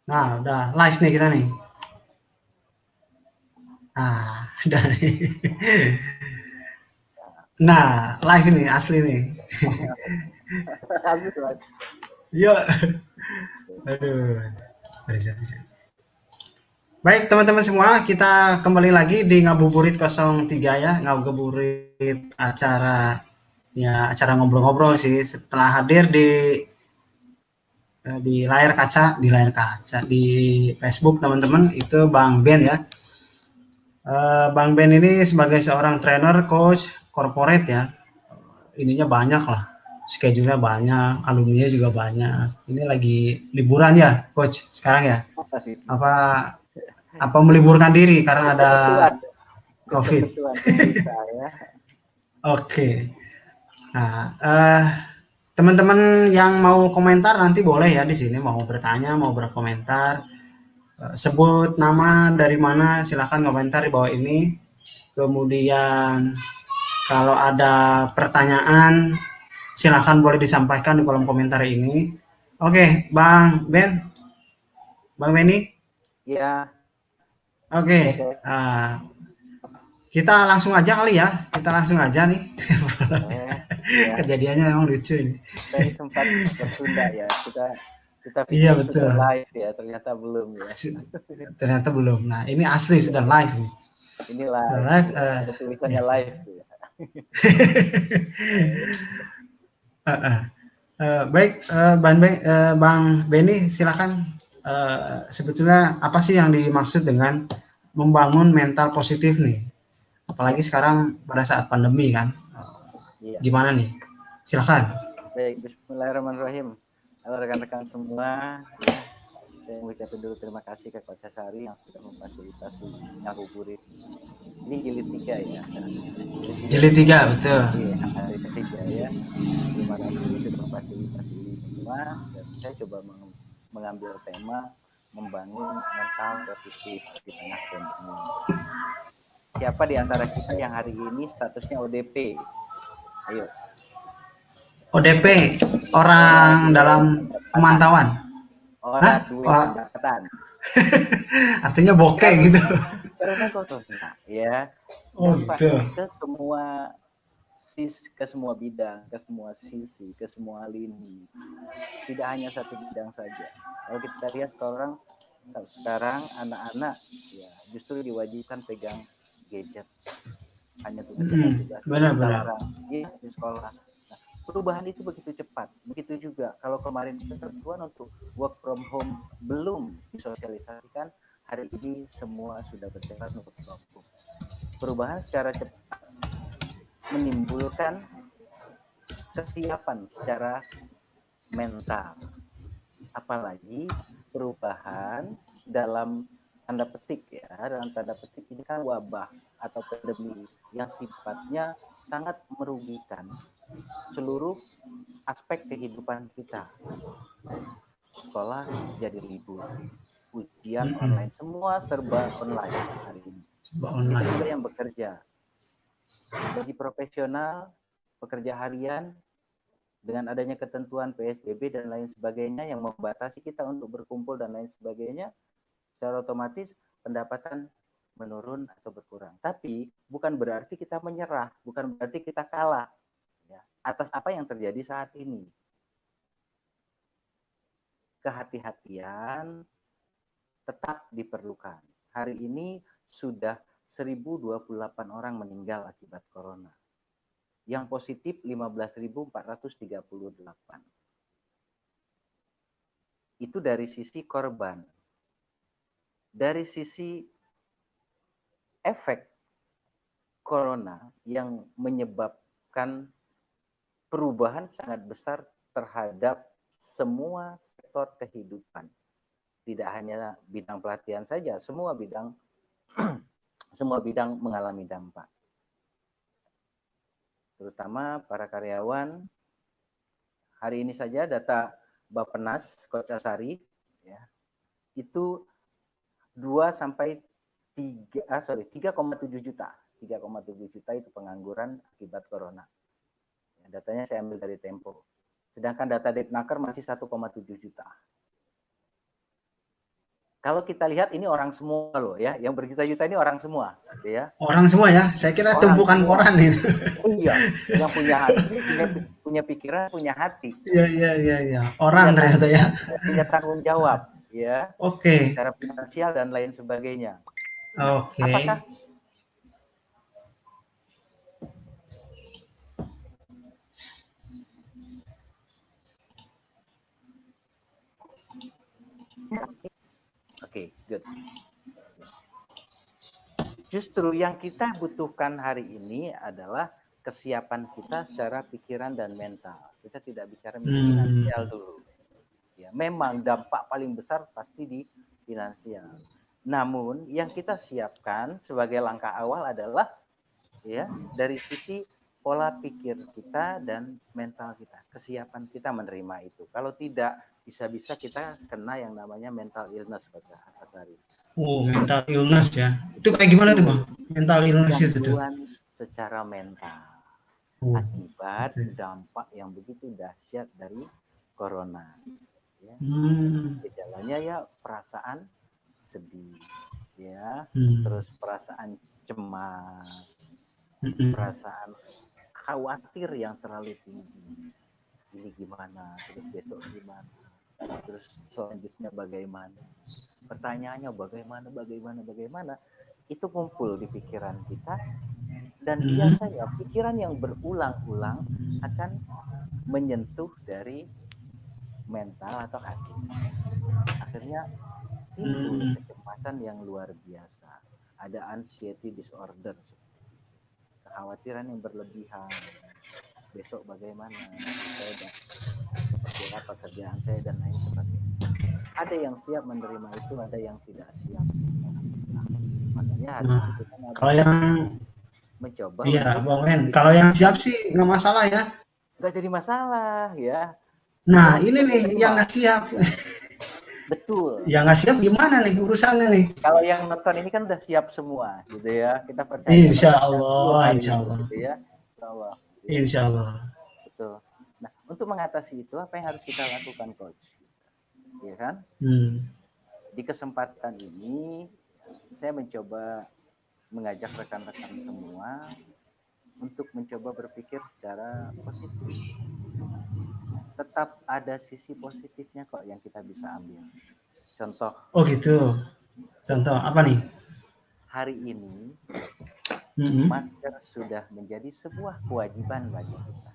Nah, udah live nih kita nih. Nah, udah nih. Nah, live nih, asli nih. Habis Mas. Yuk. Aduh. Sorry, sorry, sorry. Baik, teman-teman semua, kita kembali lagi di Ngabuburit 03 ya. Ngabuburit acara ya acara ngobrol-ngobrol sih. Setelah hadir di layar kaca di Facebook teman-teman itu Bang Ben ya. Bang Ben ini sebagai seorang trainer, coach, corporate ya. Ininya banyak lah. Schedule-nya banyak, alumninya juga banyak. Ini lagi liburan ya, coach sekarang ya. Apa apa meliburkan diri karena ada Keketuaan, COVID. keketuaan pemerintah ya. Oke. Nah, teman-teman yang mau komentar nanti boleh ya di sini mau bertanya, mau berkomentar. Sebut nama dari mana, silakan komentar di bawah ini. Kemudian kalau ada pertanyaan, silakan boleh disampaikan di kolom komentar ini. Oke, Bang Benny. Ya, Oke, ya saya, kita langsung aja kali ya. Kita langsung aja nih. ya Kejadiannya emang lucu nih. tadi sempat tertunda ya. Kita Iya pikir sudah betul. live ya, ternyata belum ya. Ternyata belum. Nah, ini asli Iya, sudah live nih. ini Sudah live, live. ya. Ada Ya. tulisannya live ya. Baik, Bang Benny, silakan. Sebetulnya apa sih yang dimaksud dengan membangun mental positif nih? Apalagi sekarang pada saat pandemi kan. Iya. Gimana nih? Silakan. Baik, Bismillahirrahmanirrahim. Halo rekan-rekan semua, ya. Saya mengucapkan dulu terima kasih ke Coach Sari yang sudah memfasilitasi ngabuburit. Ini jilid 3 ya. Jilid 3 Jilid sudah 3 betul. iya, hari ketiga ya. Terima kasih sudah memfasilitasi ini semua dan saya coba mengambil tema membangun mental positif di tengah pandemi. Siapa di antara kita yang hari ini statusnya ODP? Ayo. ODP, Orang orang dua dalam pendapatan. pemantauan. Hah? Orang dua Oh, pendapatan. artinya bokeh gitu. Karena corona ya Oh dampak gitu. ke semua bidang, ke semua sisi, ke semua lini. Tidak hanya satu bidang saja. Kalau kita lihat sekarang anak-anak ya justru diwajibkan pegang gadget. Hanya tugas-tugas yang kita Benar-benar. larang ya di sekolah. Nah, perubahan itu begitu cepat. Begitu juga kalau kemarin ketentuan untuk work from home belum disosialisasikan, hari ini semua sudah berjalan work from home. Perubahan secara cepat menimbulkan kesiapan secara mental. Apalagi perubahan dalam tanda petik ya, dalam tanda petik ini kan wabah atau pandemi yang sifatnya sangat merugikan seluruh aspek kehidupan kita. Sekolah jadi libur, ujian online, semua serba online hari ini. Coba Begitu online. juga yang bekerja. Bagi profesional, pekerja harian, dengan adanya ketentuan PSBB dan lain sebagainya yang membatasi kita untuk berkumpul dan lain sebagainya, secara otomatis pendapatan menurun atau berkurang. Tapi bukan berarti kita menyerah, bukan berarti kita kalah ya, atas apa yang terjadi saat ini. Kehati-hatian tetap diperlukan. Hari ini sudah 1.028 orang meninggal akibat corona. Yang positif 15.438. Itu dari sisi korban. Dari sisi efek corona yang menyebabkan perubahan sangat besar terhadap semua sektor kehidupan. Tidak hanya bidang pelatihan saja, semua bidang semua bidang mengalami dampak. Terutama para karyawan. Hari ini saja data Bappenas Coach Asari ya, itu 2 sampai 3,7 juta. 3,7 juta itu pengangguran akibat corona. Datanya saya ambil dari Tempo. Sedangkan data Depnaker masih 1,7 juta. Kalau kita lihat ini orang semua loh ya, yang berjuta-juta ini orang semua, gitu ya. Orang semua ya? Saya kira Orang tumpukan semua. koran itu. Iya, yang punya hati, punya pikiran, punya hati, Iya, iya, iya, iya. Orang punya ternyata ya. punya tanggung jawab, ya, Oke. secara finansial dan lain sebagainya. Nah, Oke. apakah Oke, good. Justru yang kita butuhkan hari ini adalah kesiapan kita secara pikiran dan mental. Kita tidak bicara Hmm. finansial dulu. Ya, memang dampak paling besar pasti di finansial. Namun yang kita siapkan sebagai langkah awal adalah ya dari sisi pola pikir kita dan mental kita, kesiapan kita menerima itu. Kalau tidak, bisa-bisa kita kena yang namanya mental illness, Pak Asari. Oh, mental illness ya. Itu kayak gimana tuh, Bang? Betul. Mental illness itu tuh. Gangguan secara mental Oh, akibat gitu. dampak yang begitu dahsyat dari corona. Ya. Hmm. Gejalanya ya perasaan sedih, ya, Hmm. terus perasaan cemas, Hmm. perasaan khawatir yang terlalu tinggi. Ini gimana, terus besok gimana, terus selanjutnya bagaimana. Pertanyaannya bagaimana, itu kumpul di pikiran kita, dan Hmm. biasanya pikiran yang berulang-ulang akan menyentuh dari mental atau hati. Akhirnya timbul Hmm. kecemasan yang luar biasa. Ada anxiety disorder, kekhawatiran yang berlebihan. Besok bagaimana? Saya seperti apa kerjaan saya dan lain sebagainya. Ada yang siap menerima itu, ada yang tidak siap. Nah, makanya hari Nah, ini kita kalau yang mencoba iya, untuk Bang Men, kalau yang siap sih nggak masalah ya. nggak jadi masalah ya. Nah, Yang ini siap nih yang menerima. nggak siap. Betul. Yang nggak siap gimana nih urusannya nih? Kalau yang nonton ini kan udah siap semua, gitu ya. Kita percaya mereka sudah full hari Insya ini, Allah, gitu ya. Insya Allah, gitu ya. Insya Allah. Betul. Nah, untuk mengatasi itu apa yang harus kita lakukan, Coach? Ya kan? Hmm. Di kesempatan ini saya mencoba mengajak rekan-rekan semua untuk mencoba berpikir secara positif. Tetap ada sisi positifnya kok yang kita bisa ambil. Contoh, Oh gitu. Contoh apa nih? hari ini Hmm. masker sudah menjadi sebuah kewajiban bagi kita.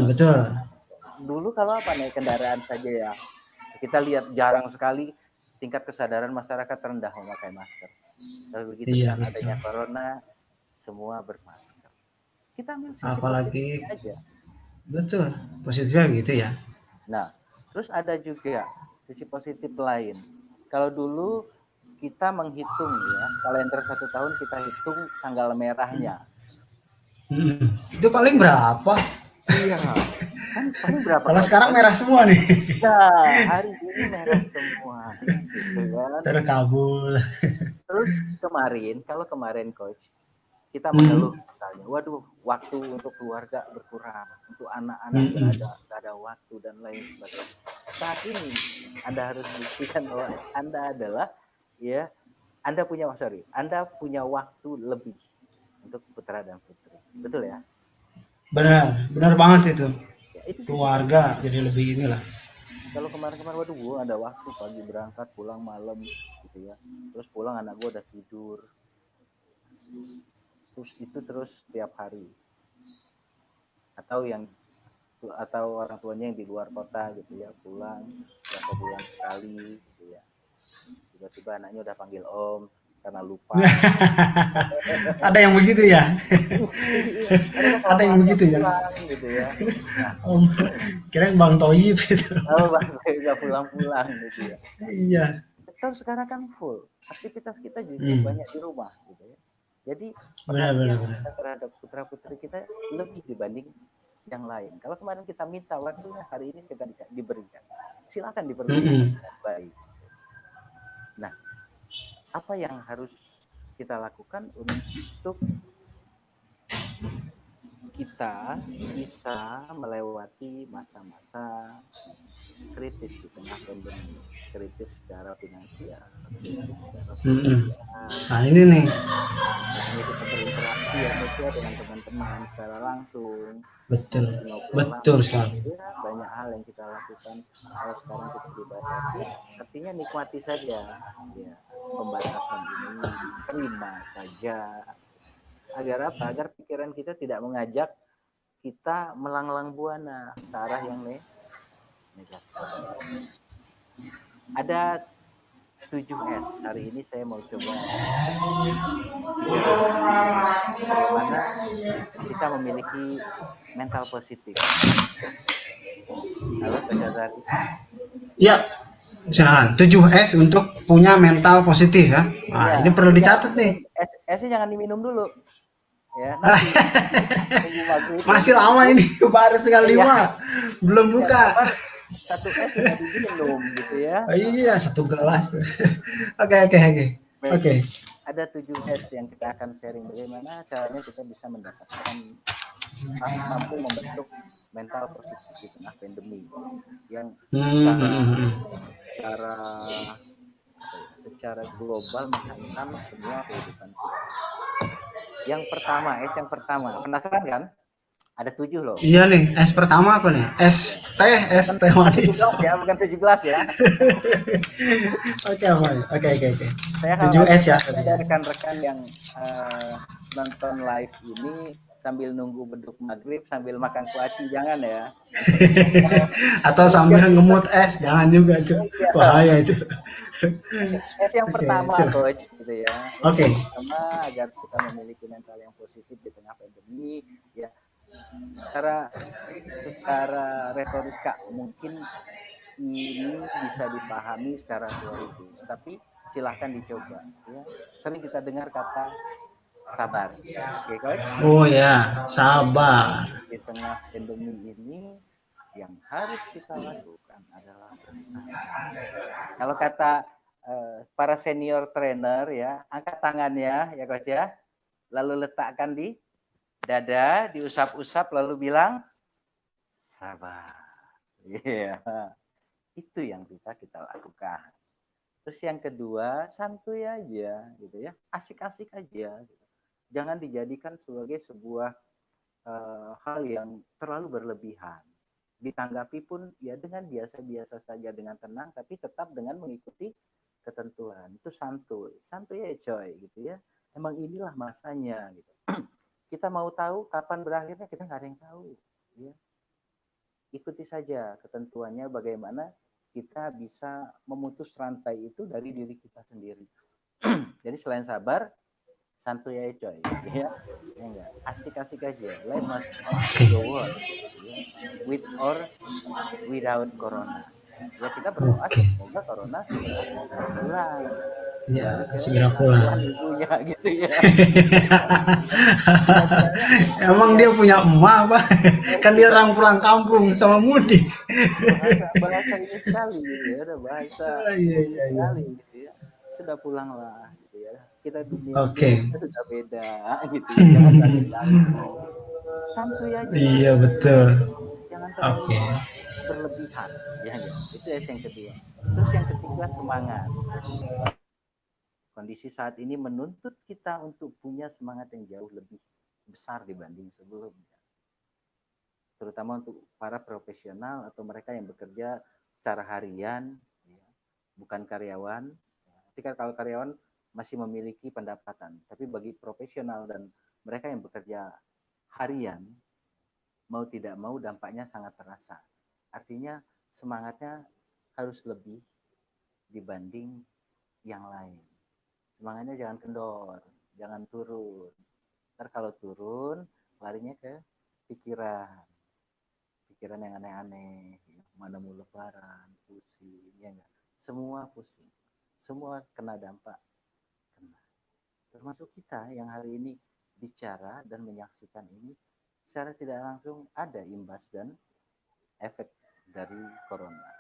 Betul. Dulu kalau apa, naik kendaraan saja ya, kita lihat jarang sekali tingkat kesadaran masyarakat rendah memakai masker. Tapi begitu Iya dengan betul. adanya corona, semua bermasker. Kita ambil sisi positifnya Apalagi aja. betul positifnya gitu ya. Nah, terus ada juga sisi positif lain. Kalau dulu kita menghitung ya, kalender 1 tahun kita hitung tanggal merahnya. Itu paling berapa? Iya, kan paling berapa Kalau kok? sekarang merah semua nih. Nah, hari ini merah semua, gitu kan. Terkabul. Terus kemarin, kalau kemarin Coach, kita mengeluh Hmm. misalnya, waduh, waktu untuk keluarga berkurang, untuk anak-anak Hmm. nggak ada waktu dan lain sebagainya. Saat ini Anda harus buktikan bahwa Anda adalah ya, Anda punya waktu lebih untuk putra dan putri. Betul ya? Benar, benar banget itu. Ya, itu sisi positif. Keluarga jadi lebih inilah. Kalau kemarin-kemarin, waduh, gua ada waktu pagi berangkat, pulang malam, gitu ya. Terus pulang anak gua udah tidur. Terus itu terus setiap hari. Atau orang tuanya yang di luar kota gitu ya, pulang berapa bulan sekali gitu ya. Tiba-tiba anaknya udah panggil om karena lupa. Ada yang begitu ya? Iya, karena udah Ada yang kelamaan nggak begitu ya? pulang gitu ya. Nah, Om, kirain Bang Toyib itu. oh, nggak pulang-pulang gitu ya. Iya. Kalau sekarang kan full, aktivitas kita justru Hmm. banyak di rumah gitu ya. Jadi Benar, benar, perhatian benar. kita terhadap putra putri kita lebih dibanding yang lain. Kalau kemarin kita minta waktunya, hari ini kita diberikan. Silakan dipergunakan Hmm. dengan baik. Nah, apa yang harus kita lakukan untuk kita bisa melewati masa-masa kritis di tengah pandemi, kritis secara finansial, kritis secara Mm-mm. sosial. Nah ini nih, Tadinya kita berinteraksi ya Coach ya dengan teman-teman secara langsung, betul, ngobrol betul langsung, sekali. ya banyak hal yang kita lakukan. Kalau sekarang kita dibatasi, artinya nikmati saja ya pembatasan ini, terima saja. Agar apa? Agar pikiran kita tidak mengajak kita melanglang buana ke arah yang negatif. Ada 7S. Hari ini saya mau coba bicara sedikit bagaimana kita memiliki mental positif. Halo Coach Azari. Ya, jangan 7S untuk punya mental positif ya. Nah, Ya, ini perlu tapi dicatat nih. S-nya jangan diminum dulu. Ya, nanti tunggu maghrib, Masih tunggu lama subuh. ini, baru setengah Iya, 5. Belum yang buka. sabar 1S sudah diminum gitu ya. Oh, iya, satu gelas. Oke, oke, oke. Baik, Oke. ada 7S yang kita akan sharing bagaimana caranya kita bisa mendapatkan mampu membentuk mental positif di tengah pandemi yang Hmm, secara hmm, hmm. secara apa ya, secara global menghantam semua kehidupan kita. Yang pertama, yang pertama, penasaran kan? Ada 7 loh. Iya nih, es pertama apa nih? Es Ya. teh, es teh Bukan manis. 17 ya, bukan 17 ya. Oke, apa? Oke, oke, oke. Saya 7 khawatir es ya nanti tadi ada ya. rekan-rekan yang nonton live ini sambil nunggu beduk maghrib sambil makan kuaci, jangan ya. Atau Biar sambil kita, ngemut es, jangan juga tuh. ya. Bahaya itu. S yang Oke, pertama, silakan. Coach, gitu ya. S Oke. yang pertama agar kita memiliki mental yang positif di tengah pandemi, ya secara secara retorika mungkin ini bisa dipahami secara teoritis, tapi silahkan dicoba. Ya, sering kita dengar kata sabar, oke, Coach? Oh ya, sabar. Di tengah pandemi ini yang harus kita lakukan adalah bersabar. Kalau kata para senior trainer ya, angkat tangannya ya Coach ya, lalu letakkan di dada, diusap-usap, lalu bilang sabar. Iya, yeah. Itu yang bisa kita lakukan. Terus yang kedua, santuy aja gitu ya, asik-asik aja. Gitu. Jangan dijadikan sebagai sebuah hal yang terlalu berlebihan. Ditanggapi pun ya dengan biasa-biasa saja, dengan tenang, tapi tetap dengan mengikuti ketentuan. Itu santuy, santuy ya coy gitu ya. Emang inilah masanya gitu. Kita mau tahu kapan berakhirnya, kita nggak ada yang tahu. Ya. Ikuti saja ketentuannya, bagaimana kita bisa memutus rantai itu dari diri kita sendiri. Jadi selain sabar, santuy aja coy, ya. Ya enggak, asik-asik aja. Life must go on, ya. With or without corona. Ya kita berdoa Oke. semoga corona segera pulang, kembali Ya, ke segera satuan pulang. ibunya gitu ya. Kira-kiranya Emang ya dia punya emak apa? Kan dia tidak orang pulang kampung sama mudik. bahasa bahasa ini sekali gitu ya, ada bahasa Oh, iya, bumi iya, iya. sekali gitu ya. Sudah pulanglah gitu ya. Kita dunia Oke. kita sudah beda gitu ya. Jangan saling ganggu. Santuy aja Iya, gitu. betul. Jangan Oke. terlalu berlebihan, ya enggak. Itu yang kedua. Terus yang ketiga, semangat. Kondisi saat ini menuntut kita untuk punya semangat yang jauh lebih besar dibanding sebelumnya. Terutama untuk para profesional atau mereka yang bekerja secara harian, ya, bukan karyawan. Ketika kalau karyawan masih memiliki pendapatan, tapi bagi profesional dan mereka yang bekerja harian, mau tidak mau dampaknya sangat terasa. Artinya semangatnya harus lebih dibanding yang lain. Semangatnya jangan kendor, jangan turun. Ntar kalau turun, larinya ke pikiran. Pikiran yang aneh-aneh, mana mau lebaran, pusing, ya enggak? Semua pusing, semua kena dampak, kena. Termasuk kita yang hari ini bicara dan menyaksikan ini, secara tidak langsung ada imbas dan efek dari corona.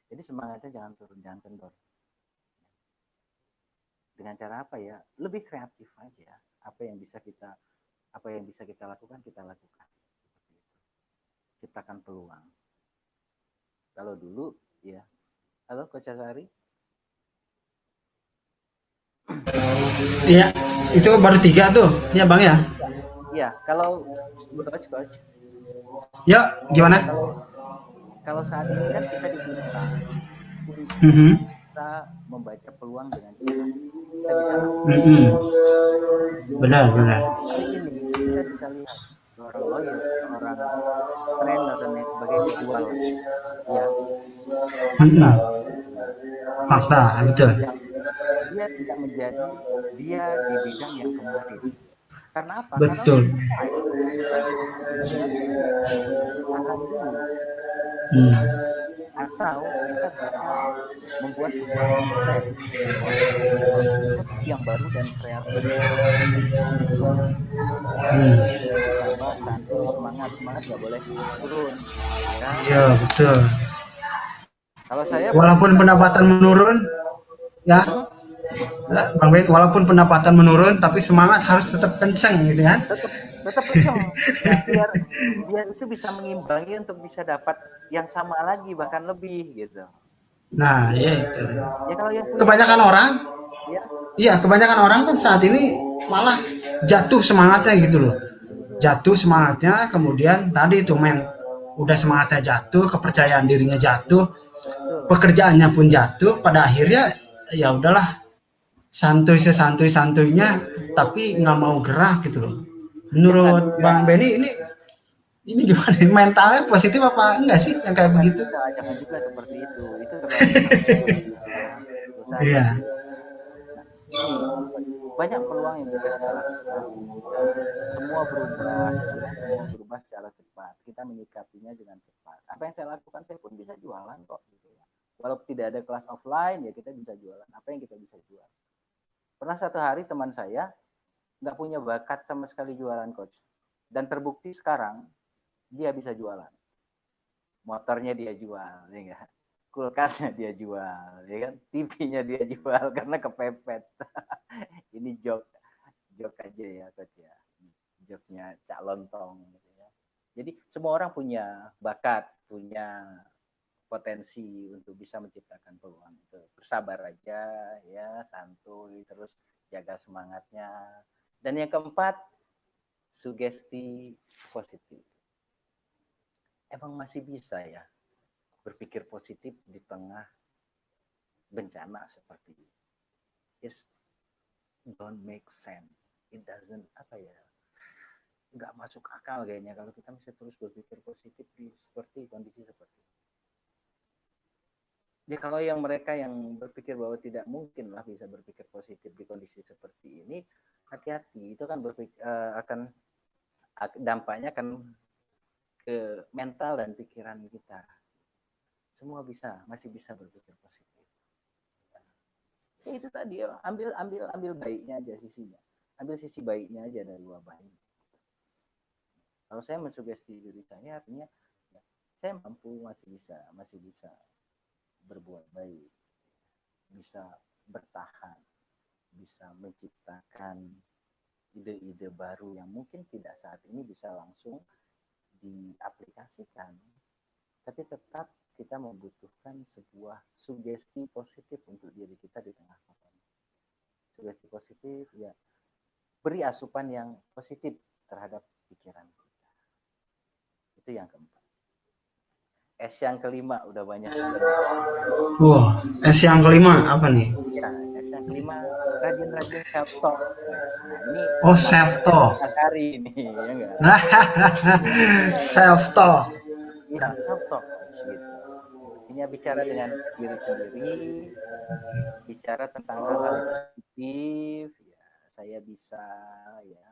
Jadi semangatnya jangan turun, jangan kendor. Dengan cara apa ya? Lebih kreatif aja. Apa yang bisa kita lakukan, kita lakukan. Ciptakan peluang. Kalau dulu ya, halo Coach Asari. Iya, itu baru 3 tuh, ya Bang ya. Iya, kalau coach, Ya, gimana? kalau kalau saat ini kan kita diminta untuk Mhm. bisa membaca peluang dengan cepat. Kita bisa lakukan. Mhm. Benar, benar. Hari ini kita bisa lihat seorang lawyer, seorang trainer dan lain sebagainya jualan. Ya, Mhm. fakta. Dia Fakta, betul. yang dia tidak menjadi dia di bidang yang kemarin. Karena apa? Karena Betul. lebih baik kita ya tahan dulu Hmm. atau kita bisa membuat sebuah konten sebuah konsep yang baru dan kreatif untuk jualan. Hmm. Sabar, santuy, semangat, semangat nggak boleh turun. Ya, Ya, betul. kalau saya Walaupun berpesan pendapatan menurun, ya, hmm, Bang Beit, walaupun pendapatan menurun, tapi semangat harus tetap kenceng gitu kan? tetap tetap kenceng ya biar biar itu bisa mengimbangi untuk bisa dapat yang sama lagi bahkan lebih gitu. Nah, ya itu. Ya kalau yang punya Kebanyakan modal orang, ya iya, kebanyakan orang kan saat ini malah jatuh semangatnya gitu loh. Jatuh semangatnya, kemudian tadi itu udah semangatnya jatuh, kepercayaan dirinya jatuh, betul. pekerjaannya pun jatuh, pada akhirnya ya udahlah, santuy sesantuy santuйnya, tapi nggak mau gerak gitu loh. Jangan Menurut juga Bang Benny ini gimana? Mentalnya positif apa enggak sih yang kayak begitu? jangan juga seperti itu. Itu terlalu takut ya. Dosa Iya. sendiri. Nah, ini banyak peluang yang bisa kita lakukan. Ya, semua berubah, ya, semua berubah secara cepat. Kita menyikapinya dengan cepat. Apa yang saya lakukan, saya pun bisa jualan kok. Gitu ya. Walaupun tidak ada kelas offline, ya kita bisa jualan. Apa yang kita bisa jual? Pernah satu hari teman saya nggak punya bakat sama sekali jualan coach. Dan terbukti sekarang dia bisa jualan. Motornya dia jual, ya enggak? Kulkasnya dia jual, ya kan? TV-nya dia jual karena kepepet. Ini jok aja ya coach ya. Joknya Cak Lontong gitu ya. Jadi semua orang punya bakat, punya potensi untuk bisa menciptakan peluang itu. Bersabar aja ya, santuy, terus jaga semangatnya. Dan yang keempat, sugesti positif. Emang masih bisa ya berpikir positif di tengah bencana seperti ini. It don't make sense. It doesn't apa ya, nggak masuk akal kayaknya kalau kita masih terus berpikir positif di seperti kondisi seperti ini. Ya kalau yang mereka yang berpikir bahwa tidak mungkin lah bisa berpikir positif di kondisi seperti ini, hati-hati itu kan akan dampaknya akan ke mental dan pikiran kita. Semua masih bisa berpikir positif. Ya itu tadi ya, ambil baiknya aja sisinya. Ambil sisi baiknya aja dari wabah ini. Kalau saya mensugesti diri saya artinya ya, saya mampu masih bisa berbuat baik, bisa bertahan, bisa menciptakan ide-ide baru yang mungkin tidak saat ini bisa langsung diaplikasikan, tapi tetap kita membutuhkan sebuah sugesti positif untuk diri kita di tengah pandemi. Sugesti positif ya, beri asupan yang positif terhadap pikiran kita. Itu yang keempat. S yang kelima udah banyak juga nih. Wah, S yang kelima apa nih? Ya, S yang kelima rajin-rajin self talk. Nah, ini Oh, namanya self talk. hari ini ya enggak? Self talk. Iya, self talk gitu. Artinya bicara dengan diri sendiri, bicara tentang hal-hal yang positif, ya saya bisa ya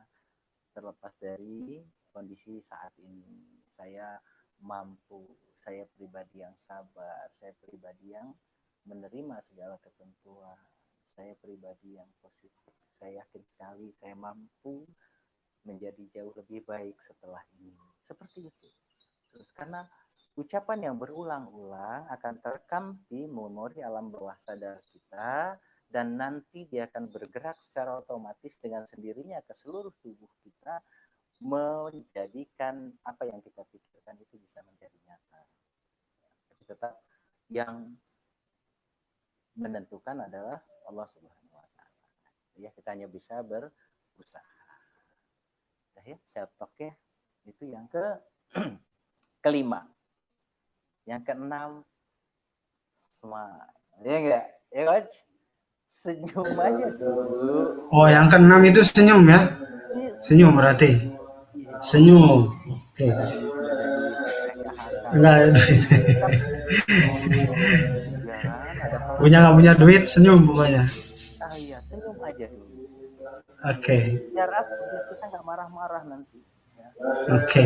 terlepas dari kondisi saat ini. Saya mampu, saya pribadi yang sabar, saya pribadi yang menerima segala ketentuan, saya pribadi yang positif. Saya yakin sekali saya mampu menjadi jauh lebih baik setelah ini. Seperti itu. Terus karena ucapan yang berulang-ulang akan terekam di memori alam bawah sadar kita dan nanti dia akan bergerak secara otomatis dengan sendirinya ke seluruh tubuh kita menjadikan apa yang kita pikirkan itu bisa menjadi nyata. tetap yang menentukan adalah Allah Subhanahu wa taala. Ya, kita hanya bisa berusaha. Nah, ya, self talk ya. Itu yang kelima. Yang keenam, smile. Ya enggak? Ya, Coach? Senyum aja dulu. Oh, yang keenam itu senyum ya? Ini Senyum berarti. iya. Senyum. Oke. Nggak ada duit, PHK. Enggak ada duit. Ya kan, ada Punya corona. nggak punya duit, senyum pokoknya. Ah iya, senyum aja dulu. Oke. Biar apa? Biar kita nggak marah-marah nanti. Ya. Oke.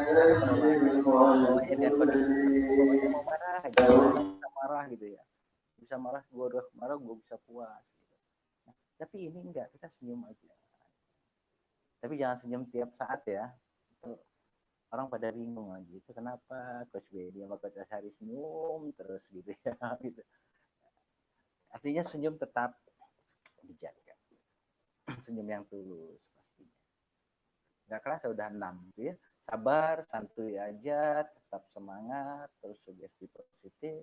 Karena kalau bawanya dengan kondisi seperti itu, bawanya mau marah aja, semua orang bisa marah gitu ya. Bisa marah, gue udah marah, gue bisa puas. Gitu. Nah, tapi ini enggak, kita senyum aja. Tapi jangan senyum tiap saat ya. Itu orang pada bingung lagi. Itu kenapa Coach Bedi sama Coach Ashari senyum terus gitu ya. Gitu. Artinya senyum tetap dijaga. Senyum yang tulus pastinya. Nggak kerasa udah 6 gitu ya. Sabar, santuy aja, tetap semangat, terus sugesti positif,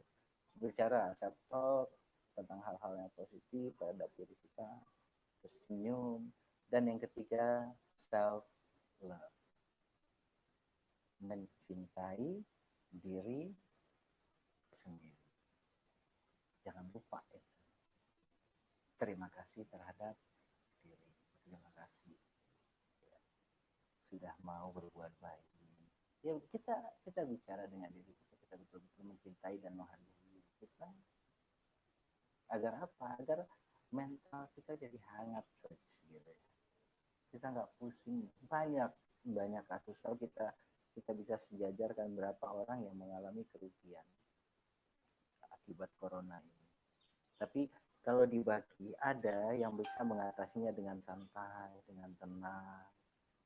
bicara self talk tentang hal-hal yang positif terhadap diri kita, terus senyum, dan yang ketiga self love, mencintai diri sendiri. Jangan lupa itu. Terima kasih terhadap diri. Terima kasih sudah mau berbuat baik. Ya kita bicara dengan diri kita betul-betul mencintai dan menghargai diri kita. Agar apa? Agar mental kita jadi hangat terus gitu. Kita nggak pusing. Banyak kasus kalau kita bisa sejajarkan berapa orang yang mengalami kerugian akibat corona ini. Tapi kalau dibagi ada yang bisa mengatasinya dengan santai, dengan tenang,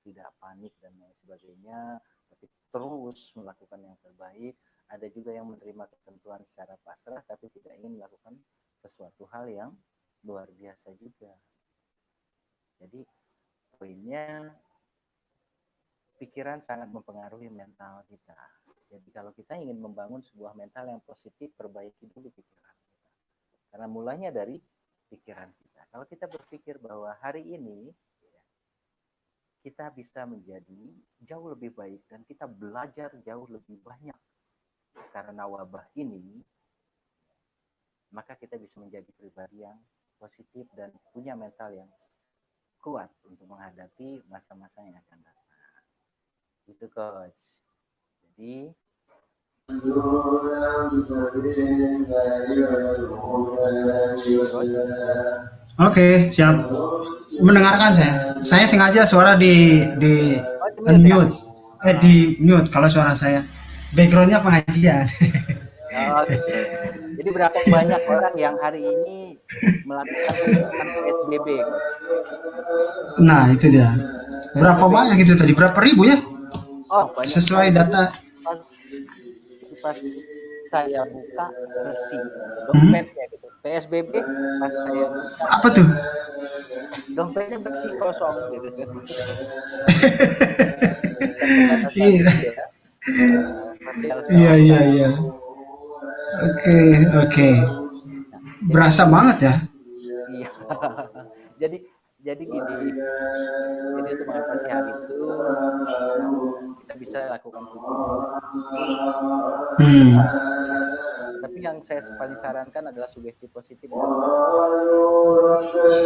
tidak panik dan lain sebagainya, tapi terus melakukan yang terbaik. Ada juga yang menerima ketentuan secara pasrah tapi tidak ingin melakukan sesuatu hal yang luar biasa juga. Jadi poinnya, pikiran sangat mempengaruhi mental kita. Jadi kalau kita ingin membangun sebuah mental yang positif, perbaiki dulu pikiran kita. Karena mulanya dari pikiran kita. Kalau kita berpikir bahwa hari ini kita bisa menjadi jauh lebih baik dan kita belajar jauh lebih banyak karena wabah ini, maka kita bisa menjadi pribadi yang positif dan punya mental yang kuat untuk menghadapi masa-masa yang akan datang. Itu Coach. Jadi Oke, siap. Mendengarkan saya. Saya sengaja suara di unmute. Di mute kalau suara saya. Backgroundnya pengajian. Oke. Jadi berapa banyak orang yang hari ini melakukan kegiatan PSBB, Coach? Nah, itu dia. Berapa banyak itu tadi? Berapa ribu ya? Oh, banyak. Sesuai data. Pas saya buka bersih dompetnya gitu. PSBB pas saya buka. Apa tuh? Dompetnya bersih, kosong gitu. Iya. Oke. Berasa banget ya. Iya. jadi gini. Jadi untuk mengatasi hal itu kita bisa lakukan tapi yang saya paling sarankan adalah sugesti positif dan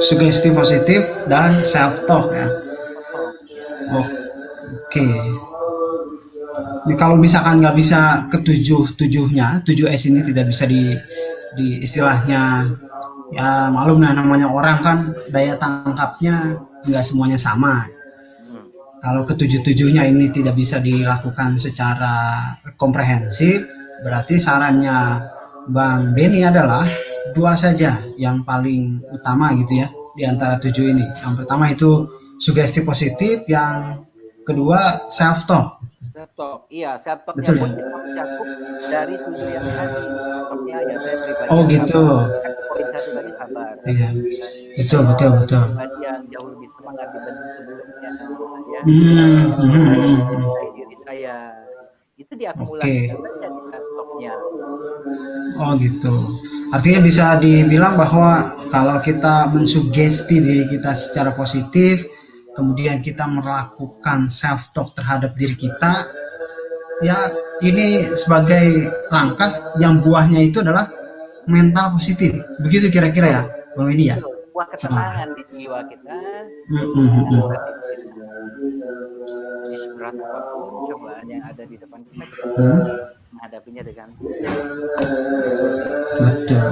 sugesti positif dan self talk ya. Oke. Jadi kalau misalkan nggak bisa ketujuhnya, 7S ini tidak bisa di istilahnya, ya malum lah namanya orang kan daya tangkapnya nggak semuanya sama. Kalau ketujuh-tujuhnya ini tidak bisa dilakukan secara komprehensif, berarti sarannya Bang Beni adalah 2 saja yang paling utama gitu ya di antara 7 ini. Yang pertama itu sugesti positif, yang kedua self talk. Iya, self talknya pun kita mencakup dari 7 yang tadi. Contohnya ya saya pribadi. Oh gitu. Poin 1 tadi sabar. Iya. Betul. Pribadi yang jauh lebih semangat dibanding sebelumnya. Ya. Mencintai diri saya. Itu diakumulasikan saja di self talknya. Oh gitu. Artinya bisa dibilang bahwa kalau kita mensugesti diri kita secara positif, kemudian kita melakukan self talk terhadap diri kita, ya ini sebagai langkah yang buahnya itu adalah mental positif. Begitu kira-kira ya, Bang Winnie ya. Buah ketenangan di jiwa kita, berarti di situ. Jadi seberat apapun cobaan yang ada di depan kita, kita menghadapinya dengan betul.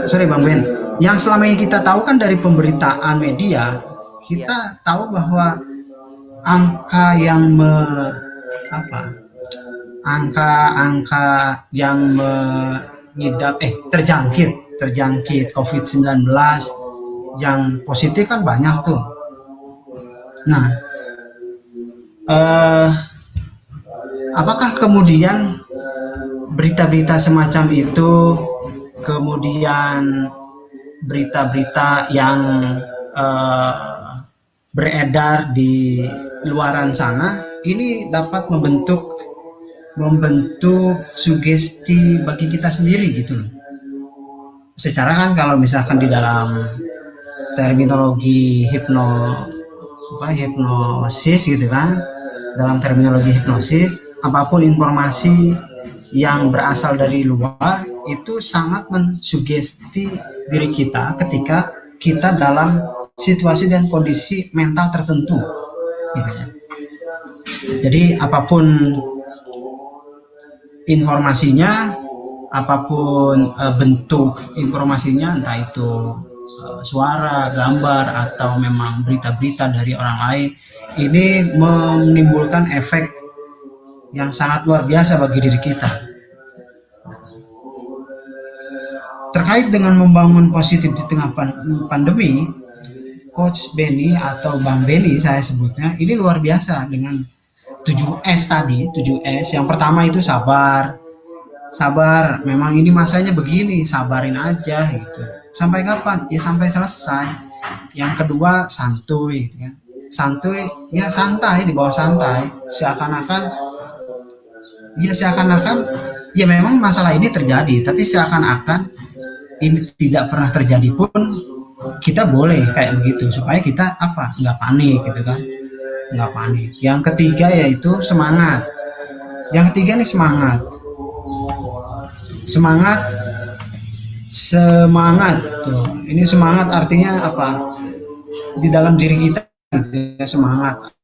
Sorry Bang Ben, yang selama ini kita tahu kan dari pemberitaan media, kita tahu bahwa angka yang angka yang terjangkit COVID-19 yang positif kan banyak tuh. Nah, apakah kemudian berita-berita semacam itu, kemudian berita-berita yang beredar di luaran sana, ini dapat membentuk sugesti bagi kita sendiri gitu loh. Secara kan kalau misalkan di dalam terminologi hipnosis gitu kan, dalam terminologi hipnosis, apapun informasi yang berasal dari luar itu sangat mensugesti diri kita ketika kita dalam situasi dan kondisi mental tertentu gitu ya. Jadi apapun informasinya, apapun bentuk informasinya, entah itu suara, gambar, atau memang berita-berita dari orang lain, ini menimbulkan efek yang sangat luar biasa bagi diri kita. Terkait dengan membangun positif di tengah pandemi, Coach Benny atau Bang Benny saya sebutnya, ini luar biasa dengan 7S tadi, 7S. Yang pertama itu sabar. Sabar, memang ini masanya begini, sabarin aja gitu. Sampai kapan? Ya sampai selesai. Yang kedua santuy gitu kan. Santuy, ya santai, di bawah santai. Seakan-akan ya memang masalah ini terjadi, tapi seakan-akan ini tidak pernah terjadi pun kita boleh kayak begitu supaya kita nggak panik gitu kan, nggak panik. Yang ketiga yaitu semangat. Yang ketiga nih semangat tuh. Ini semangat artinya apa? Di dalam diri kita semangat.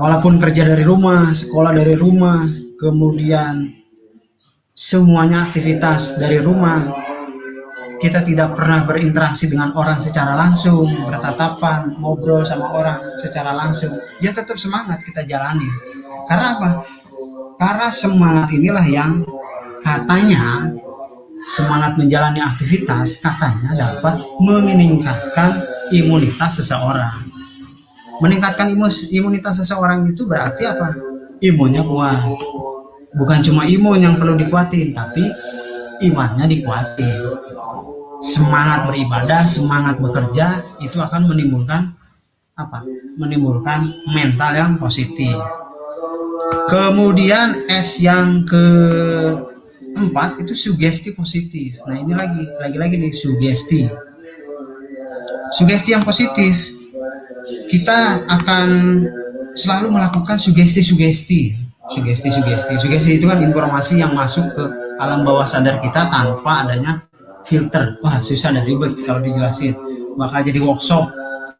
Walaupun kerja dari rumah, sekolah dari rumah, kemudian semuanya aktivitas dari rumah, kita tidak pernah berinteraksi dengan orang secara langsung, bertatapan, ngobrol sama orang secara langsung, ya tetap semangat kita jalani. Karena apa? Karena semangat inilah yang katanya semangat menjalani aktivitas katanya dapat meningkatkan imunitas seseorang. Meningkatkan imunitas seseorang itu berarti apa? Imunnya kuat. Bukan cuma imun yang perlu dikuatin, tapi imannya dikuatin. Semangat beribadah, semangat bekerja itu akan menimbulkan menimbulkan mental yang positif. Kemudian S yang keempat itu sugesti positif. Nah ini lagi nih sugesti yang positif. Kita akan selalu melakukan sugesti itu kan informasi yang masuk ke alam bawah sadar kita tanpa adanya filter. Wah susah dan ribet kalau dijelasin, bakal jadi workshop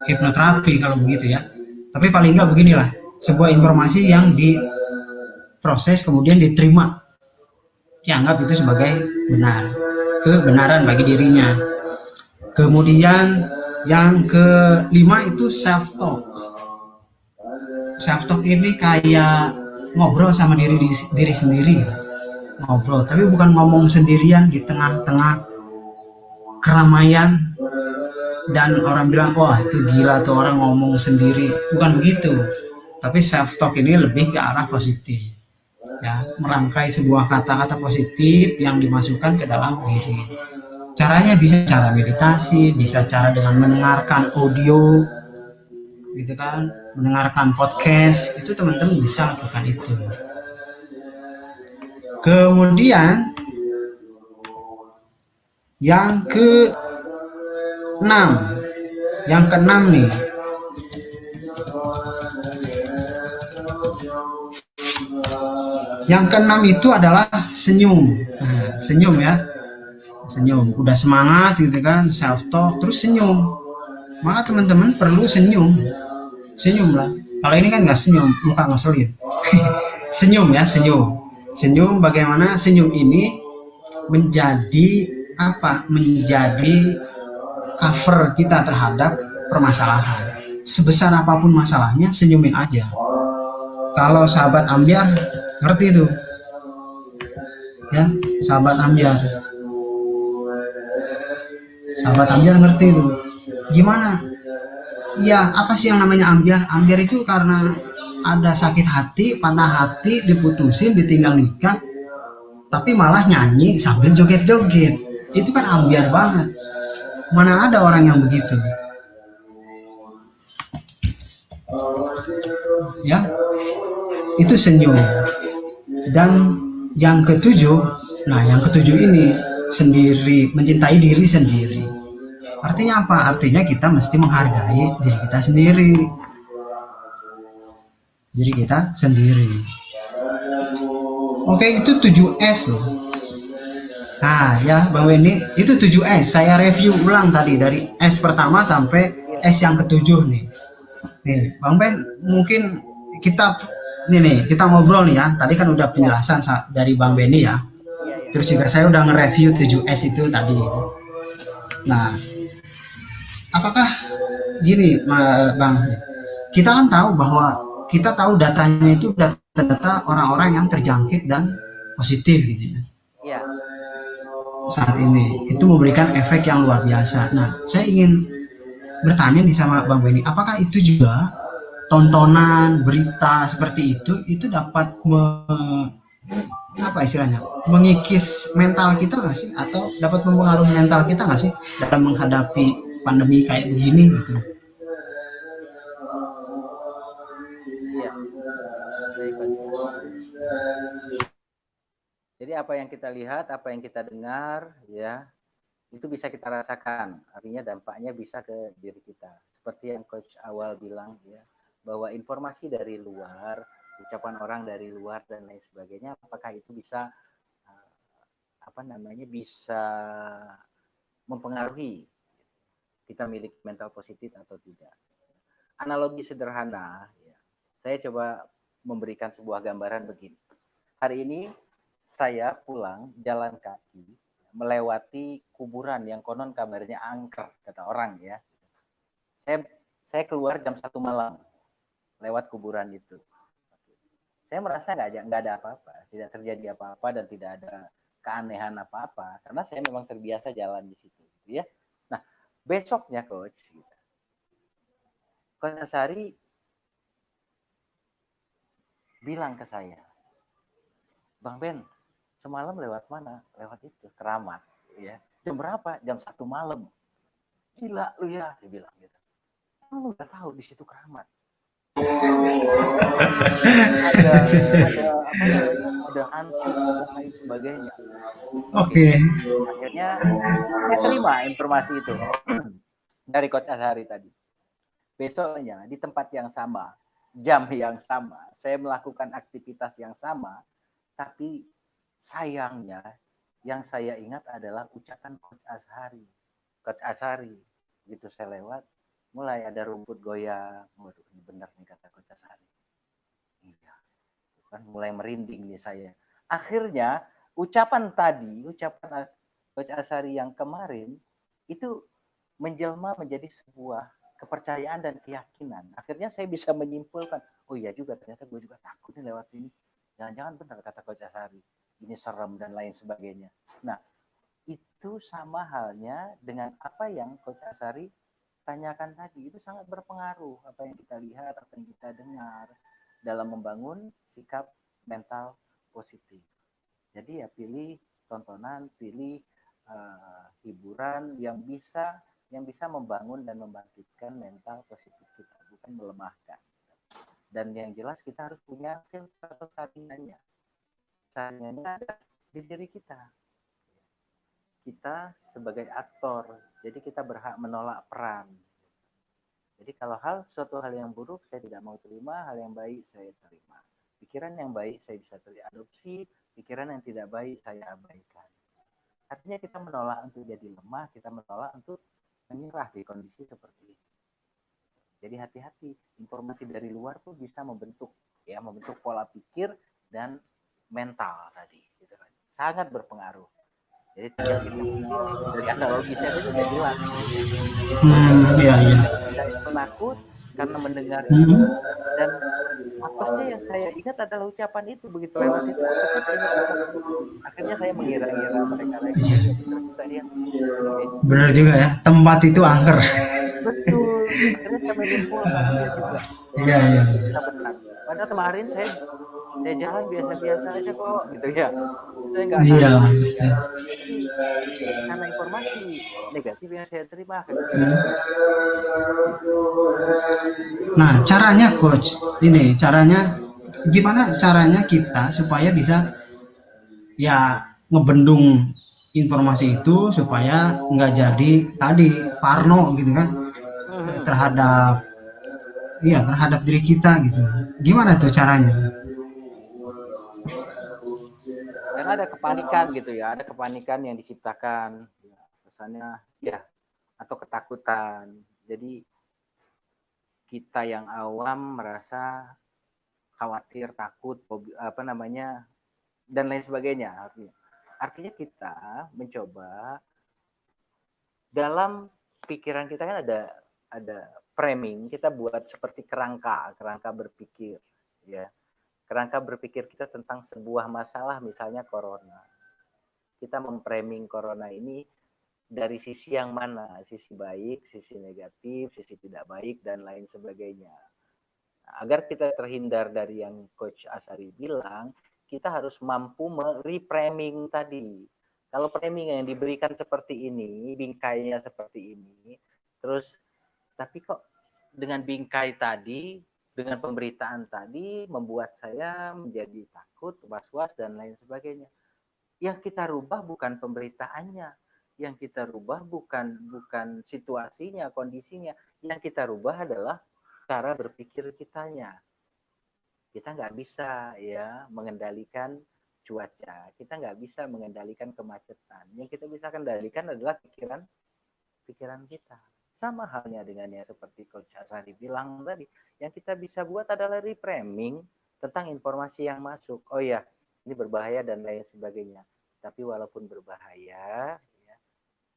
hipnoterapi kalau begitu ya. Tapi paling nggak beginilah, sebuah informasi yang diproses kemudian diterima, dianggap itu sebagai kebenaran bagi dirinya. Kemudian yang kelima itu self talk. Self talk ini kayak ngobrol sama diri sendiri, ngobrol, tapi bukan ngomong sendirian di tengah-tengah keramaian dan orang bilang wah itu gila tuh orang ngomong sendiri, bukan begitu. Tapi self talk ini lebih ke arah positif ya, merangkai sebuah kata-kata positif yang dimasukkan ke dalam diri. Caranya bisa cara meditasi, bisa cara dengan mendengarkan audio gitu kan, mendengarkan podcast, itu teman-teman bisa lakukan itu. Kemudian yang keenam, nih. Yang keenam itu adalah senyum. Nah, senyum ya. Senyum. Udah semangat gitu kan, self talk, terus senyum. Maka teman-teman perlu senyum. Senyum lah. Kalau ini kan nggak senyum, muka ngeselin. Senyum ya, senyum. Senyum, bagaimana senyum ini menjadi apa? Menjadi cover kita terhadap permasalahan. Sebesar apapun masalahnya, senyumin aja. Kalau sahabat ambiar ngerti tuh, ya, sahabat ambiar ngerti tuh. Gimana? Ya, apa sih yang namanya ambiar? Ambiar itu karena ada sakit hati, patah hati, diputusin, ditinggal nikah, tapi malah nyanyi sambil joget-joget. Itu kan ambiar banget. Mana ada orang yang begitu? Ya, itu senyum. Dan yang ketujuh, yang ketujuh ini sendiri, mencintai diri sendiri. Artinya apa? Artinya kita mesti menghargai diri kita sendiri. Diri kita sendiri. Oke, itu 7S loh. Nah, ya Bang Wendy, itu 7S. Saya review ulang tadi dari S pertama sampai S yang ketujuh nih. Nih, Bang Ben, mungkin kita kita ngobrol nih ya. Tadi kan udah penjelasan dari Bang Benny ya. Terus juga saya udah nge-review 7S itu tadi. Nah, apakah gini, Bang? Kita kan tahu bahwa kita tahu datanya itu data orang-orang yang terjangkit dan positif gitu ya. Iya. Saat ini itu memberikan efek yang luar biasa. Nah, saya ingin bertanya nih sama Bang Benny, apakah itu juga tontonan berita seperti itu dapat apa istilahnya, mengikis mental kita nggak sih, atau dapat mempengaruhi mental kita nggak sih dalam menghadapi pandemi kayak begini gitu? Iya, baik Coach. Jadi apa yang kita lihat, apa yang kita dengar, ya itu bisa kita rasakan. Artinya dampaknya bisa ke diri kita. Seperti yang Coach awal bilang ya, bahwa informasi dari luar, ucapan orang dari luar dan lain sebagainya, apakah itu bisa bisa mempengaruhi kita milik mental positif atau tidak. Analogi sederhana, ya, saya coba memberikan sebuah gambaran begini. Hari ini saya pulang jalan kaki melewati kuburan yang konon kabarnya angker, kata orang ya. Saya keluar jam 1 malam lewat kuburan itu. Saya merasa nggak ada apa-apa, tidak terjadi apa-apa dan tidak ada keanehan apa-apa karena saya memang terbiasa jalan di situ, ya. Nah, besoknya Coach Asari bilang ke saya, Bang Ben, semalam lewat mana? Lewat itu, Keramat. Ya. Jam berapa? Jam 1 malam. Gila lu ya, dia bilang gitu. Lu gak tahu di situ Keramat. ada hantu dan lain sebagainya. Oke. Akhirnya saya terima informasi itu dari Coach Asari tadi. Besoknya di tempat yang sama, jam yang sama, saya melakukan aktivitas yang sama, tapi sayangnya yang saya ingat adalah ucapan Coach Asari. Coach Asari, gitu saya lewat, mulai ada rumput goyang. Waduh, ini benar nih kata Coach Asari. Iya, kan mulai merinding nih saya. Akhirnya ucapan Coach Asari yang kemarin itu menjelma menjadi sebuah kepercayaan dan keyakinan. Akhirnya saya bisa menyimpulkan, oh iya juga ternyata gue juga takut nih lewat sini. Jangan-jangan benar kata Coach Asari, ini serem dan lain sebagainya. Nah, itu sama halnya dengan apa yang Coach Asari tanyakan tadi. Itu sangat berpengaruh apa yang kita lihat, apa yang kita dengar dalam membangun sikap mental positif. Jadi ya pilih tontonan, pilih hiburan yang bisa membangun dan membangkitkan mental positif kita, bukan melemahkan. Dan yang jelas kita harus punya filter tadinya. saringannya ada di diri kita. Kita sebagai aktor, jadi kita berhak menolak peran. Jadi kalau suatu hal yang buruk saya tidak mau terima, hal yang baik saya terima. Pikiran yang baik saya bisa adopsi, pikiran yang tidak baik saya abaikan. Artinya kita menolak untuk jadi lemah, kita menolak untuk menyerah di kondisi seperti ini. Jadi hati-hati, informasi dari luar pun bisa membentuk pola pikir dan mental tadi. Gitu kan. Sangat berpengaruh. Jadi tinggal kita pilih. Dari analogi saya tadi sudah jelas. Iya. Saya penakut karena mendengar itu, dan apesnya yang saya ingat adalah ucapan itu. Begitu lewat itu, akhirnya saya mengira-ngira mereka lagi. Benar juga ya, tempat itu angker. Betul, akhirnya saya menyimpulkan dia juga. Iya. Kita benar. Padahal kemarin saya jalan biasa-biasa aja kok, gitu ya. Saya nggak tahu. Iya. Jadi karena informasi negatif yang saya terima. Nah, caranya coach, gimana caranya kita supaya bisa ya ngebendung informasi itu supaya nggak jadi tadi parno gitu kan terhadap diri kita gitu. Gimana tuh caranya? Karena ada kepanikan gitu ya, ada kepanikan yang diciptakan, misalnya atau ketakutan. Jadi kita yang awam merasa khawatir, takut, dan lain sebagainya. Artinya kita mencoba dalam pikiran kita kan ada framing, kita buat seperti kerangka berpikir, ya. Kerangka berpikir kita tentang sebuah masalah, misalnya corona. Kita memframing corona ini dari sisi yang mana? Sisi baik, sisi negatif, sisi tidak baik, dan lain sebagainya. Nah, agar kita terhindar dari yang Coach Asari bilang, kita harus mampu reframing tadi. Kalau framing yang diberikan seperti ini, bingkainya seperti ini, terus tapi kok dengan bingkai tadi, dengan pemberitaan tadi membuat saya menjadi takut, was-was, dan lain sebagainya. Yang kita rubah bukan pemberitaannya, yang kita rubah bukan situasinya, kondisinya. Yang kita rubah adalah cara berpikir kitanya. Kita nggak bisa mengendalikan cuaca, kita nggak bisa mengendalikan kemacetan. Yang kita bisa kendalikan adalah pikiran kita. Sama halnya dengan yang seperti Coach Asari bilang tadi, yang kita bisa buat adalah reframing tentang informasi yang masuk. Oh ya, ini berbahaya dan lain sebagainya. Tapi walaupun berbahaya,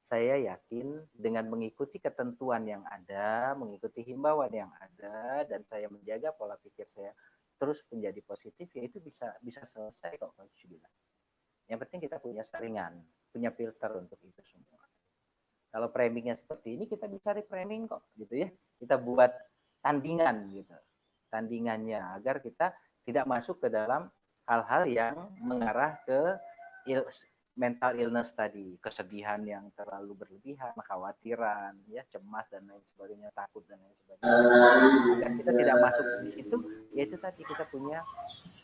saya yakin dengan mengikuti ketentuan yang ada, mengikuti himbauan yang ada, dan saya menjaga pola pikir saya terus menjadi positif, ya itu bisa selesai kok, Coach bilang. Yang penting kita punya saringan, punya filter untuk itu semua. Kalau framingnya seperti ini, kita bisa reframing kok, gitu ya. Kita buat tandingan gitu, tandingannya agar kita tidak masuk ke dalam hal-hal yang mengarah ke mental illness tadi, kesedihan yang terlalu berlebihan, kekhawatiran, cemas dan lain sebagainya, takut dan lain sebagainya. Agar kita tidak masuk di situ, yaitu tadi kita punya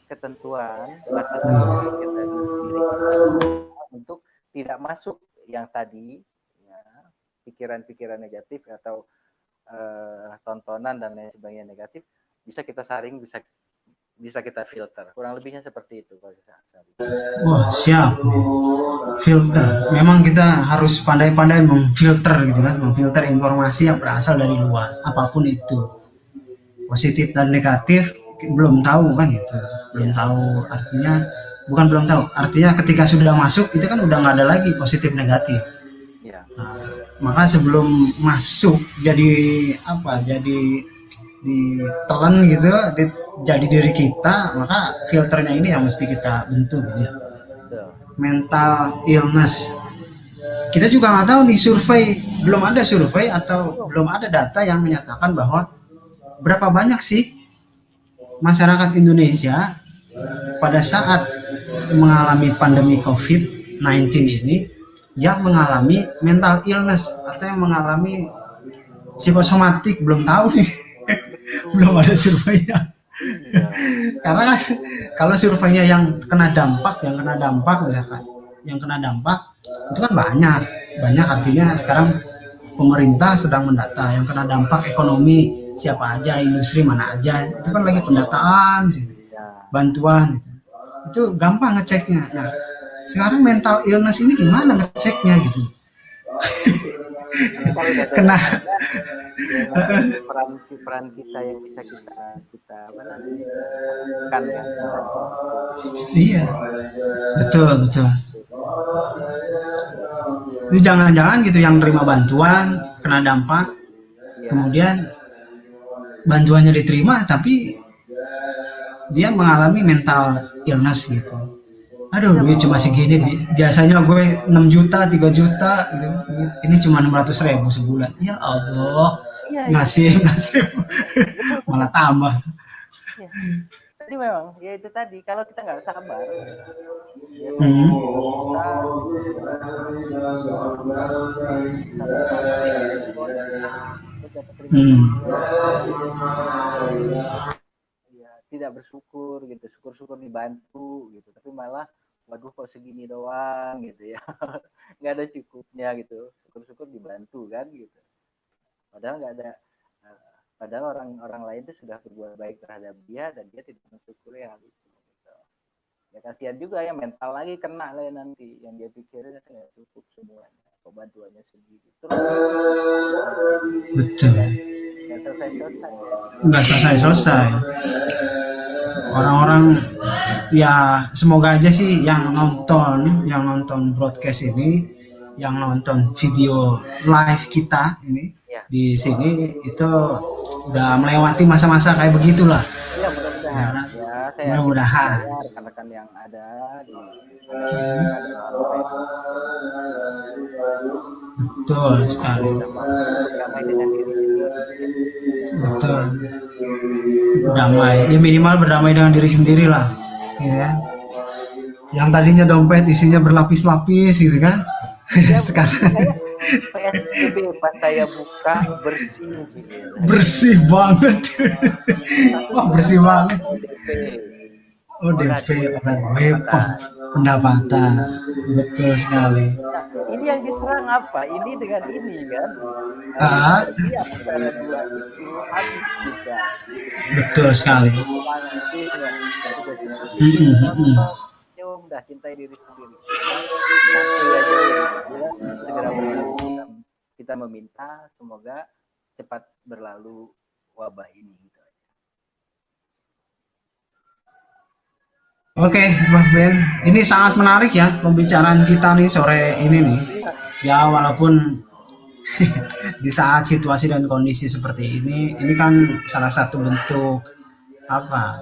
ketentuan batasan berpikir dari diri untuk tidak masuk yang tadi pikiran-pikiran negatif atau tontonan dan lain sebagainya negatif, bisa kita saring, bisa kita filter. Kurang lebihnya seperti itu. Wah, siap. Filter. Memang kita harus pandai-pandai memfilter gitu kan, memfilter informasi yang berasal dari luar, apapun itu. Positif dan negatif belum tahu kan gitu. Belum tahu artinya, bukan belum tahu. Artinya ketika sudah masuk itu kan udah nggak ada lagi positif negatif. Nah, maka sebelum masuk jadi ditelan gitu, jadi diri kita, maka filternya ini yang mesti kita bentuk ya. Mental illness, kita juga nggak tahu nih, belum ada survei atau belum ada data yang menyatakan bahwa berapa banyak sih masyarakat Indonesia pada saat mengalami pandemi COVID-19 ini yang mengalami mental illness atau yang mengalami psikosomatik. Belum tahu nih. Belum ada surveinya. Iya. Karena kan kalau surveinya yang kena dampak, misalkan, yang kena dampak itu kan banyak, artinya sekarang pemerintah sedang mendata yang kena dampak ekonomi siapa aja, industri mana aja, itu kan lagi pendataan sih, Ya. bantuan gitu. Itu gampang ngeceknya. Nah, sekarang mental illness ini gimana ngeceknya gitu? Tapi kalau udah ada Kena. datanya, ya mungkin peran peran kita yang bisa kita kita apa namanya kita bisa lakukan ya membantu itu. Iya, betul betul. Ini jangan-jangan gitu yang nerima bantuan kena dampak, Ya, kemudian bantuannya diterima tapi dia mengalami mental illness gitu. Aduh, iya duit cuma segini, biasanya gue 6 juta, 3 juta gitu. Ini cuma 600.000 sebulan. Ya Allah, iya iya nasib nasib betul betul. malah tambah. Iya. Jadi memang ya itu tadi kalau kita nggak sabar biasanya Hmm. bisa kita bermalas respon terus dapat terima Hmm. bantuan ya tidak bersyukur gitu syukur-syukur dibantu gitu tapi malah waduh kok segini doang gitu ya nggak ada cukupnya gitu syukur-syukur dibantu kan gitu padahal nggak ada padahal orang-orang lain itu sudah berbuat baik terhadap dia dan dia tidak mensyukuri hal itu gitu. Ya kasihan juga ya mental lagi kena lah ya nanti yang dia pikirin itu nggak cukup semuanya bantuannya sendiri terus Betul. nggak selesai-selesai ya Nggak selesai-selesai. Orang-orang ya semoga aja sih yang nonton broadcast ini, yang nonton video live kita ini ya di sini itu udah melewati masa-masa kayak begitulah. ya Ya mudah-mudahan kan? ya saya yakin juga Mudah-mudahan. ya rekan-rekan yang ada di mana kita dan orang-orang yang Betul sekali. sudah mampu berdamai dengan diri sendiri ya Betul. Berdamai. Ya minimal berdamai dengan diri sendiri lah. Ya. Yang tadinya dompet isinya berlapis-lapis gitu kan. ya Sekarang saya PSBB pas saya buka bersih gitu ya bersih banget. satu Wah, bulan bersih Pak banget. ODP ODP, orang web, pendapatan. pendapatan. Betul sekali. Nah, ini yang diserang apa? Ini dengan ini kan. Kalau Ah, ini antara dua itu habis juga. betul sekali. Langsung ya. Jadi dari positif, Mm-mm, mm-mm. nonton, senyum, dah cintai diri sendiri. Satu aja ya, segera berlalu. Kita meminta semoga cepat berlalu wabah ini. Gitu. Oke, Bang Ben. Ini sangat menarik ya pembicaraan kita nih sore ini nih. Iya, Ya, walaupun di saat situasi dan kondisi seperti ini kan salah satu bentuk apa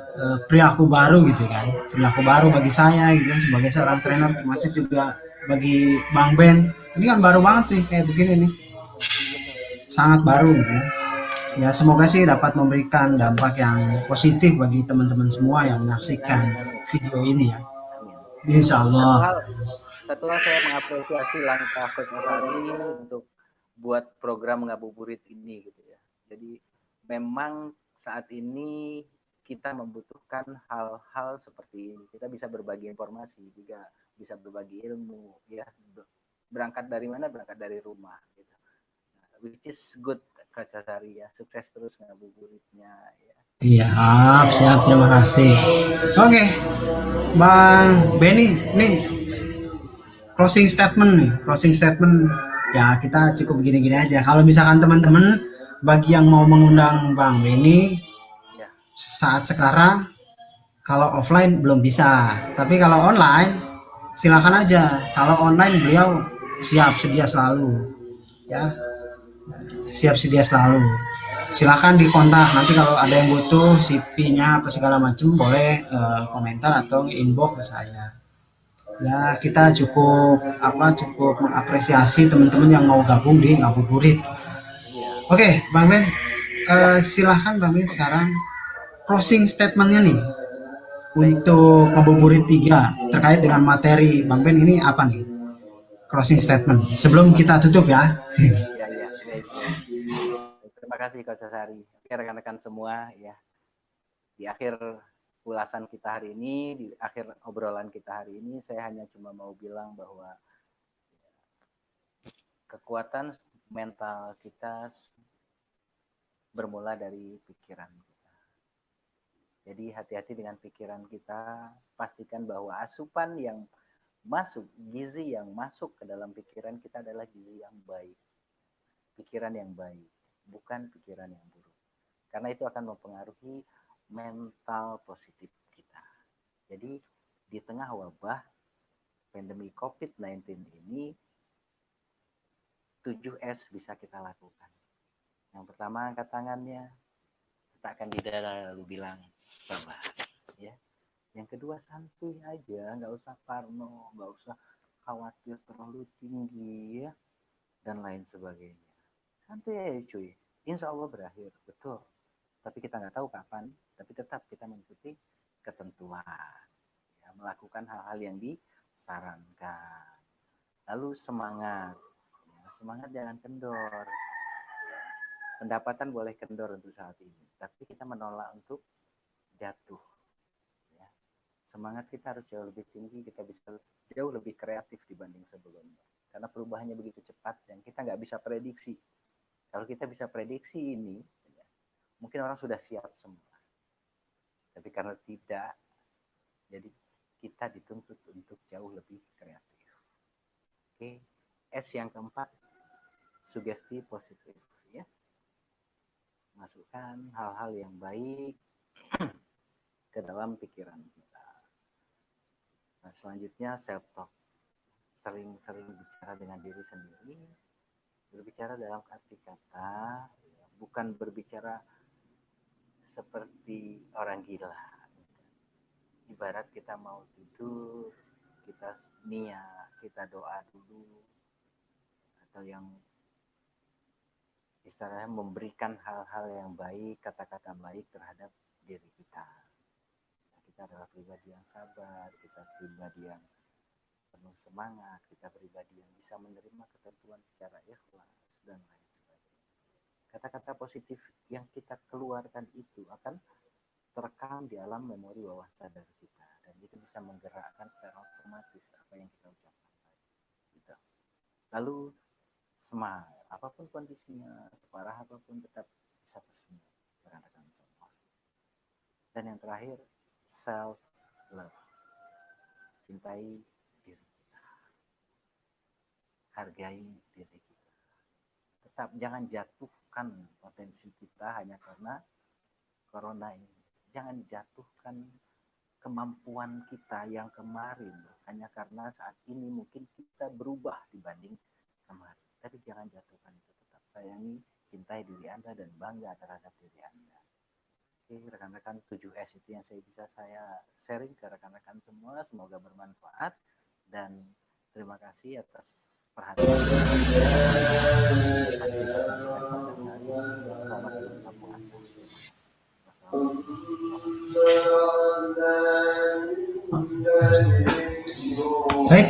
perilaku baru gitu kan, perilaku baru bagi saya gitu kan sebagai seorang trainer, termasuk juga bagi Bang Ben. Ini kan baru banget nih kayak begini nih, betul. sangat baru gitu ya. Ya semoga sih dapat memberikan dampak yang positif bagi teman-teman semua yang Amin, menyaksikan amin, amin, video ini ya. amin. Insya Satu Allah. hal satu hal saya mengapresiasi langkah Coach Asari untuk buat program ngabuburit ini gitu ya. Jadi memang saat ini kita membutuhkan hal-hal seperti ini. Kita bisa berbagi informasi, juga bisa berbagi ilmu ya. Berangkat dari mana? Berangkat dari rumah gitu. Which is good Coach Asari ya. Sukses terus ngabuburitnya ya. Iya, siap, terima kasih. Oke, Bang Benny, nih closing statement ya kita cukup gini-gini aja. Kalau misalkan teman-teman bagi yang mau mengundang Bang Benny Ya. saat sekarang, kalau offline belum bisa, tapi kalau online silakan aja. Kalau online beliau siap sedia selalu, ya siap sedia selalu. Silakan dikontak nanti kalau ada yang butuh CP-nya apa segala macam boleh komentar atau inbox ke saya. Ya kita cukup mengapresiasi teman-teman yang mau gabung di ngabuburit. Iya. Oke, Bang Ben, Ya. silahkan Bang Ben sekarang closing statementnya nih Baik. untuk ngabuburit 3 terkait dengan materi Bang Ben ini apa nih? Closing statement sebelum kita tutup ya. Ya, ya. Baik, baik. Terima kasih Coach Asari. Oke, rekan-rekan semua ya. Di akhir ulasan kita hari ini, di akhir obrolan kita hari ini, saya hanya cuma mau bilang bahwa kekuatan mental kita bermula dari pikiran kita. Jadi hati-hati dengan pikiran kita, pastikan bahwa asupan yang masuk, gizi yang masuk ke dalam pikiran kita adalah gizi yang baik. Pikiran yang baik, bukan pikiran yang buruk. Karena itu akan mempengaruhi mental positif kita. Jadi di tengah wabah pandemi COVID-19 ini, 7S bisa kita lakukan. Yang pertama, angkat tangannya, letakkan di dada lalu bilang sabar. Ya. Yang kedua, santuy aja, nggak usah parno, nggak usah khawatir terlalu tinggi ya, dan lain sebagainya. Santuy aja cuy, insya Allah berakhir, betul. Tapi kita nggak tahu kapan, tapi tetap kita mengikuti ketentuan, ya, melakukan hal-hal yang disarankan. Lalu semangat, ya, semangat jangan kendor. Pendapatan boleh kendor untuk saat ini, tapi kita menolak untuk jatuh. Ya. Semangat kita harus jauh lebih tinggi, kita bisa jauh lebih kreatif dibanding sebelumnya. Karena perubahannya begitu cepat dan kita nggak bisa prediksi. Kalau kita bisa prediksi ini, mungkin orang sudah siap semua. Tapi karena tidak, jadi kita dituntut untuk jauh lebih kreatif. Oke, S yang keempat, sugesti positif. Ya. Masukkan hal-hal yang baik ke dalam pikiran kita. Nah, selanjutnya self-talk. Sering-sering bicara dengan diri sendiri. Berbicara dalam arti kata, bukan berbicara seperti orang gila. Ibarat kita mau tidur, kita niat, kita doa dulu, atau yang istilahnya memberikan hal-hal yang baik, kata-kata baik terhadap diri kita. Kita adalah pribadi yang sabar, kita pribadi yang penuh semangat, kita pribadi yang bisa menerima ketentuan secara ikhlas, dan lain sebagainya. Kata-kata positif yang kita keluarkan itu akan terekam di alam memori bawah sadar kita, dan itu bisa menggerakkan secara otomatis apa yang kita ucapkan tadi. Gitu. Lalu smile, apapun kondisinya, separah apapun tetap bisa tersenyum, rekan-rekan semua. Dan yang terakhir, self love, cintai diri kita, hargai diri kita. Tetap jangan jatuhkan potensi kita hanya karena corona ini. Jangan jatuhkan kemampuan kita yang kemarin hanya karena saat ini mungkin kita berubah dibanding kemarin. Tapi jangan jatuhkan itu. Tetap sayangi, cintai diri Anda dan bangga terhadap diri Anda. Oke, rekan-rekan, 7S itu yang bisa saya sharing ke rekan-rekan semua. Semoga bermanfaat dan terima kasih atas perhatian. Selamat berbuka puasa. Baik,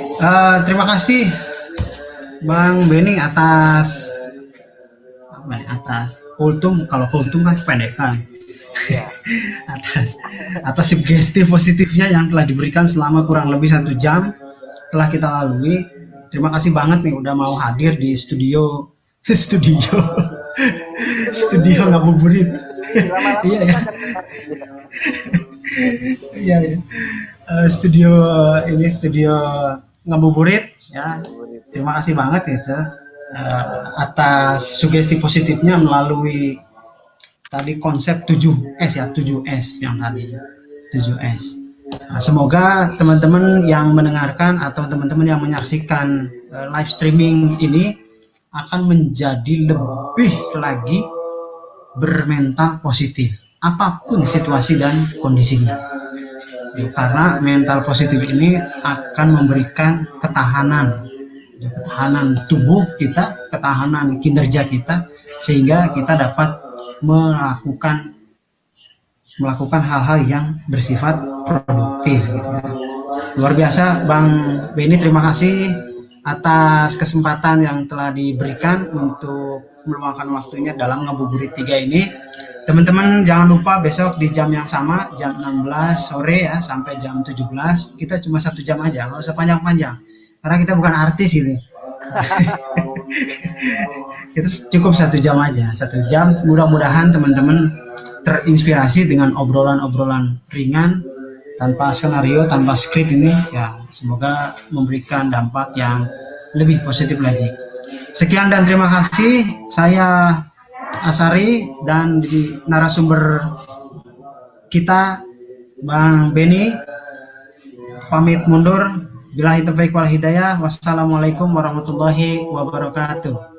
terima kasih Bang Benny atas kultum. Kalau kultum kan kependekan. Ya. atas sugesti positifnya yang telah diberikan selama kurang lebih 1 jam telah kita lalui. Terima kasih banget nih udah mau hadir di studio ngabuburit. Iya ya. Iya ya. Studio ngabuburit ya. Terima kasih banget gitu atas sugesti positifnya melalui tadi konsep 7S ya, 7S yang tadi 7S. Nah, semoga teman-teman yang mendengarkan atau teman-teman yang menyaksikan live streaming ini akan menjadi lebih lagi bermental positif apapun situasi dan kondisinya. Karena mental positif ini akan memberikan ketahanan tubuh kita, ketahanan kinerja kita, sehingga kita dapat melakukan hal-hal yang bersifat produktif gitu ya. Luar biasa Bang Benny, terima kasih atas kesempatan yang telah diberikan untuk meluangkan waktunya dalam Ngabuburit 3 ini. Teman-teman jangan lupa besok di jam yang sama, jam 16 sore ya, sampai jam 17. Kita cuma 1 jam aja, nggak usah panjang-panjang. Karena kita bukan artis ini. Kita cukup 1 jam aja, 1 jam. Mudah-mudahan teman-teman terinspirasi dengan obrolan-obrolan ringan, tanpa skenario, tanpa skrip ini. Ya, semoga memberikan dampak yang lebih positif lagi. Sekian dan terima kasih. Saya Asari dan di narasumber kita Bang Beni pamit mundur. Billahi taufiq wal hidayah. Wassalamualaikum warahmatullahi wabarakatuh.